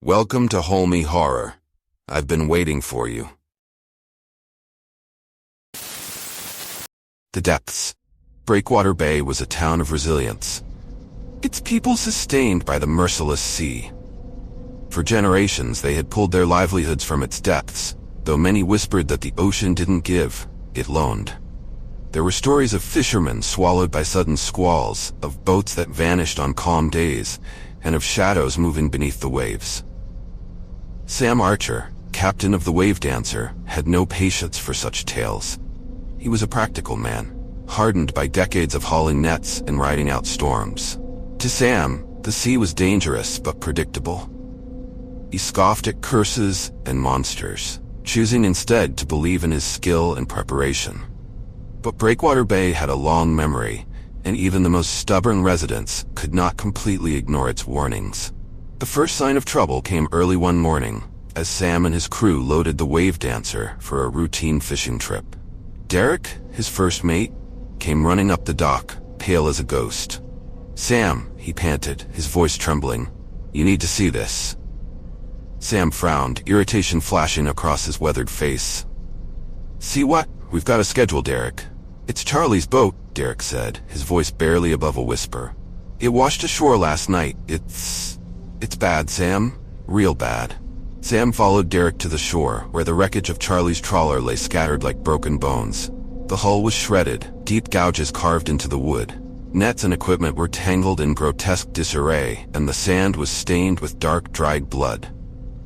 Welcome to Holme Horror. I've been waiting for you. The depths. Breakwater Bay was a town of resilience. Its people sustained by the merciless sea. For generations they had pulled their livelihoods from its depths, though many whispered that the ocean didn't give, it loaned. There were stories of fishermen swallowed by sudden squalls, of boats that vanished on calm days, and of shadows moving beneath the waves. Sam Archer, captain of the Wave Dancer, had no patience for such tales. He was a practical man, hardened by decades of hauling nets and riding out storms. To Sam, the sea was dangerous but predictable. He scoffed at curses and monsters, choosing instead to believe in his skill and preparation. But Breakwater Bay had a long memory, and even the most stubborn residents could not completely ignore its warnings. The first sign of trouble came early one morning, as Sam and his crew loaded the Wave Dancer for a routine fishing trip. Derek, his first mate, came running up the dock, pale as a ghost. "Sam," he panted, his voice trembling, "you need to see this." Sam frowned, irritation flashing across his weathered face. "See what? We've got a schedule, Derek." "It's Charlie's boat," Derek said, his voice barely above a whisper. "It washed ashore last night. It's bad, Sam. Real bad." Sam followed Derek to the shore, where the wreckage of Charlie's trawler lay scattered like broken bones. The hull was shredded, deep gouges carved into the wood. Nets and equipment were tangled in grotesque disarray, and the sand was stained with dark, dried blood.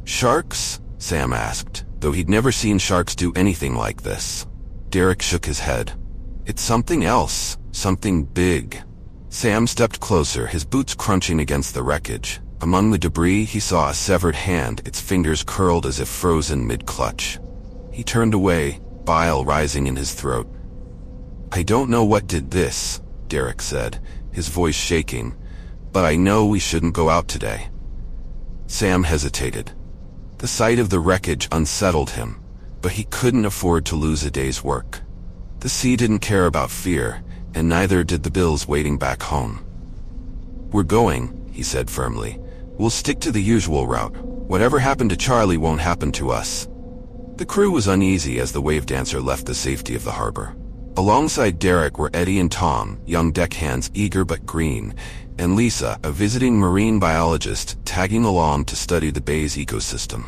"Sharks?" Sam asked, though he'd never seen sharks do anything like this. Derek shook his head. "It's something else, something big." Sam stepped closer, his boots crunching against the wreckage. Among the debris, he saw a severed hand, its fingers curled as if frozen mid-clutch. He turned away, bile rising in his throat. "I don't know what did this," Derek said, his voice shaking, "but I know we shouldn't go out today." Sam hesitated. The sight of the wreckage unsettled him, but he couldn't afford to lose a day's work. The sea didn't care about fear, and neither did the bills waiting back home. "We're going," he said firmly. "We'll stick to the usual route. Whatever happened to Charlie won't happen to us." The crew was uneasy as the Wave Dancer left the safety of the harbor. Alongside Derek were Eddie and Tom, young deckhands eager but green, and Lisa, a visiting marine biologist, tagging along to study the bay's ecosystem.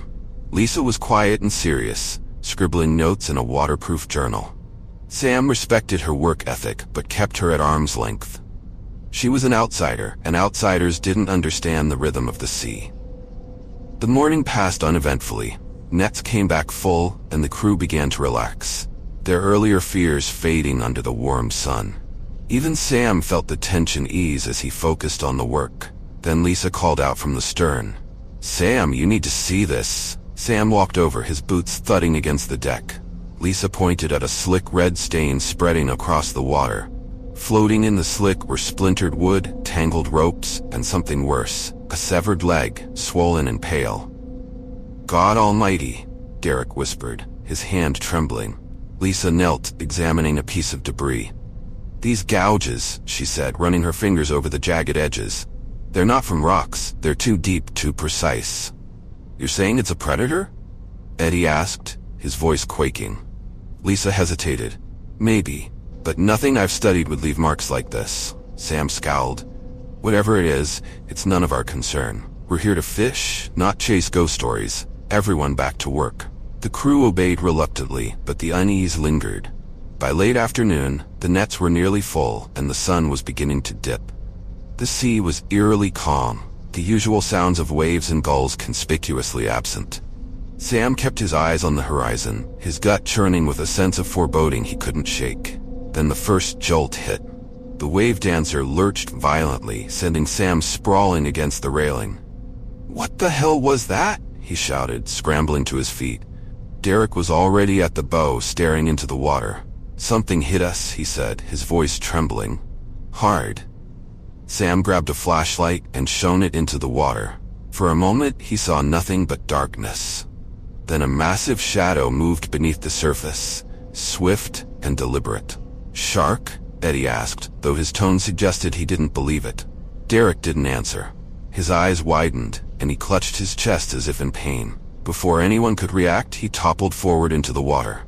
Lisa was quiet and serious, scribbling notes in a waterproof journal. Sam respected her work ethic but kept her at arm's length. She was an outsider, and outsiders didn't understand the rhythm of the sea. The morning passed uneventfully. Nets came back full, and the crew began to relax, their earlier fears fading under the warm sun. Even Sam felt the tension ease as he focused on the work. Then Lisa called out from the stern. "Sam, you need to see this." Sam walked over, his boots thudding against the deck. Lisa pointed at a slick red stain spreading across the water. Floating in the slick were splintered wood, tangled ropes, and something worse, a severed leg, swollen and pale. "God Almighty," Derek whispered, his hand trembling. Lisa knelt, examining a piece of debris. "These gouges," she said, running her fingers over the jagged edges. "They're not from rocks. They're too deep, too precise." "You're saying it's a predator?" Eddie asked, his voice quaking. Lisa hesitated. "Maybe, but nothing I've studied would leave marks like this." Sam scowled. "Whatever it is, it's none of our concern. We're here to fish, not chase ghost stories." Everyone back to work. The crew obeyed reluctantly, but the unease lingered. By late afternoon, the nets were nearly full, and the sun was beginning to dip. The sea was eerily calm, the usual sounds of waves and gulls conspicuously absent. Sam kept his eyes on the horizon, his gut churning with a sense of foreboding he couldn't shake. Then the first jolt hit. The Wave Dancer lurched violently, sending Sam sprawling against the railing. "What the hell was that?" he shouted, scrambling to his feet. Derek was already at the bow, staring into the water. "Something hit us," he said, his voice trembling. "Hard." Sam grabbed a flashlight and shone it into the water. For a moment, he saw nothing but darkness. Then a massive shadow moved beneath the surface, swift and deliberate. "Shark?" Eddie asked, though his tone suggested he didn't believe it. Derek didn't answer. His eyes widened, and he clutched his chest as if in pain. Before anyone could react, he toppled forward into the water.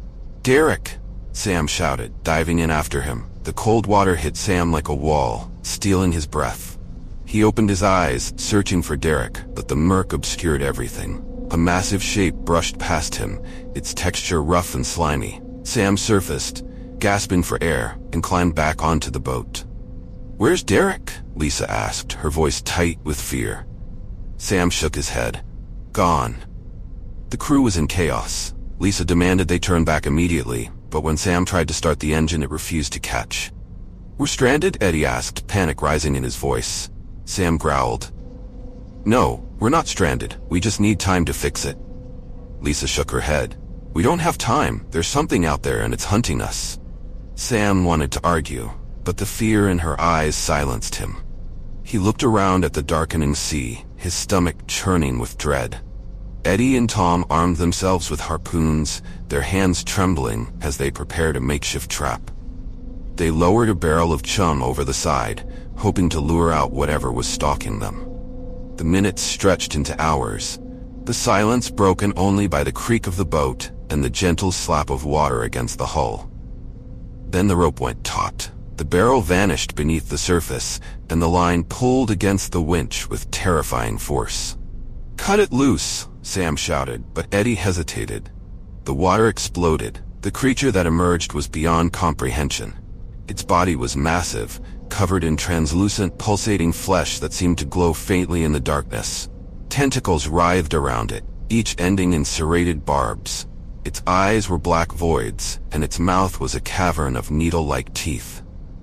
"Derek!" Sam shouted, diving in after him. The cold water hit Sam like a wall, stealing his breath. He opened his eyes, searching for Derek, but the murk obscured everything. A massive shape brushed past him, its texture rough and slimy. Sam surfaced, gasping for air, and climbed back onto the boat. "Where's Derek?" Lisa asked, her voice tight with fear. Sam shook his head. "Gone." The crew was in chaos. Lisa demanded they turn back immediately, but when Sam tried to start the engine, it refused to catch. "We're stranded?" Eddie asked, panic rising in his voice. Sam growled. "No, we're not stranded. We just need time to fix it." Lisa shook her head. "We don't have time. There's something out there and it's hunting us." Sam wanted to argue, but the fear in her eyes silenced him. He looked around at the darkening sea, his stomach churning with dread. Eddie and Tom armed themselves with harpoons, their hands trembling as they prepared a makeshift trap. They lowered a barrel of chum over the side, hoping to lure out whatever was stalking them. The minutes stretched into hours, the silence broken only by the creak of the boat and the gentle slap of water against the hull. Then the rope went taut. The barrel vanished beneath the surface, and the line pulled against the winch with terrifying force. "Cut it loose!" Sam shouted, but Eddie hesitated. The water exploded. The creature that emerged was beyond comprehension. Its body was massive, covered in translucent, pulsating flesh that seemed to glow faintly in the darkness. Tentacles writhed around it, each ending in serrated barbs. Its eyes were black voids, and its mouth was a cavern of needle-like teeth.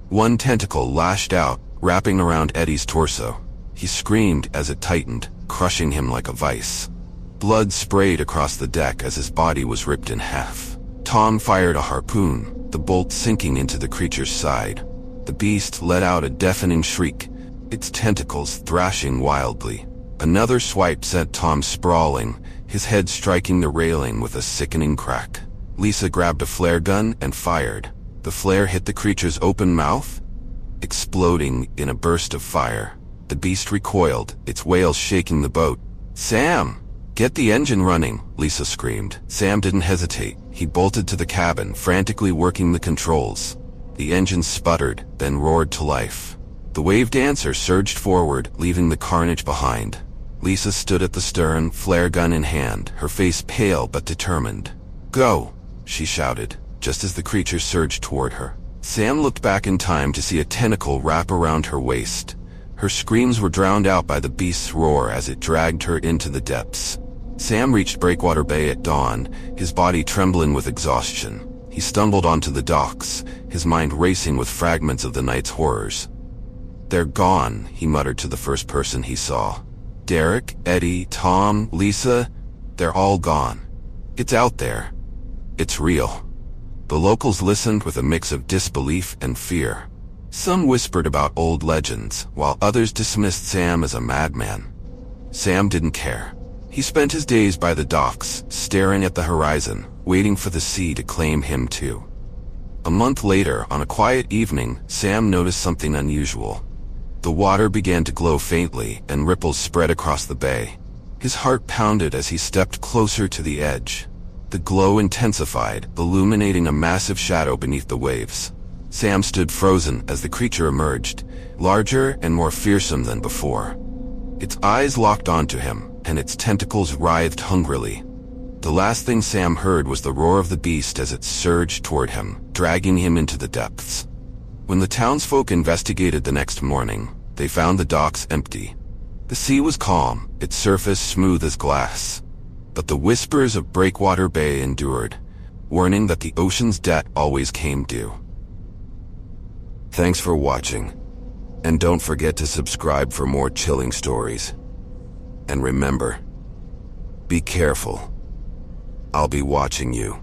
One tentacle lashed out, wrapping around Eddie's torso. He screamed as it tightened, crushing him like a vice. Blood sprayed across the deck as his body was ripped in half. Tom fired a harpoon, the bolt sinking into the creature's side. The beast let out a deafening shriek, its tentacles thrashing wildly. Another swipe sent Tom sprawling, his head striking the railing with a sickening crack. Lisa grabbed a flare gun and fired. The flare hit the creature's open mouth, exploding in a burst of fire. The beast recoiled, its wail shaking the boat. "Sam! Get the engine running!" Lisa screamed. Sam didn't hesitate. He bolted to the cabin, frantically working the controls. The engine sputtered, then roared to life. The wave dancer surged forward, leaving the carnage behind. Lisa stood at the stern, flare gun in hand, her face pale but determined. "Go!" she shouted, just as the creature surged toward her. Sam looked back in time to see a tentacle wrap around her waist. Her screams were drowned out by the beast's roar as it dragged her into the depths. Sam reached Breakwater Bay at dawn, his body trembling with exhaustion. He stumbled onto the docks, his mind racing with fragments of the night's horrors. "They're gone," he muttered to the first person he saw. "Derek, Eddie, Tom, Lisa, they're all gone. It's out there. It's real." The locals listened with a mix of disbelief and fear. Some whispered about old legends, while others dismissed Sam as a madman. Sam didn't care. He spent his days by the docks, staring at the horizon, waiting for the sea to claim him too. A month later, on a quiet evening, Sam noticed something unusual. The water began to glow faintly, and ripples spread across the bay. His heart pounded as he stepped closer to the edge. The glow intensified, illuminating a massive shadow beneath the waves. Sam stood frozen as the creature emerged, larger and more fearsome than before. Its eyes locked onto him, and its tentacles writhed hungrily. The last thing Sam heard was the roar of the beast as it surged toward him, dragging him into the depths. When the townsfolk investigated the next morning, they found the docks empty. The sea was calm, its surface smooth as glass. But the whispers of Breakwater Bay endured, warning that the ocean's debt always came due. Thanks for watching, and don't forget to subscribe for more chilling stories. And remember, be careful. I'll be watching you.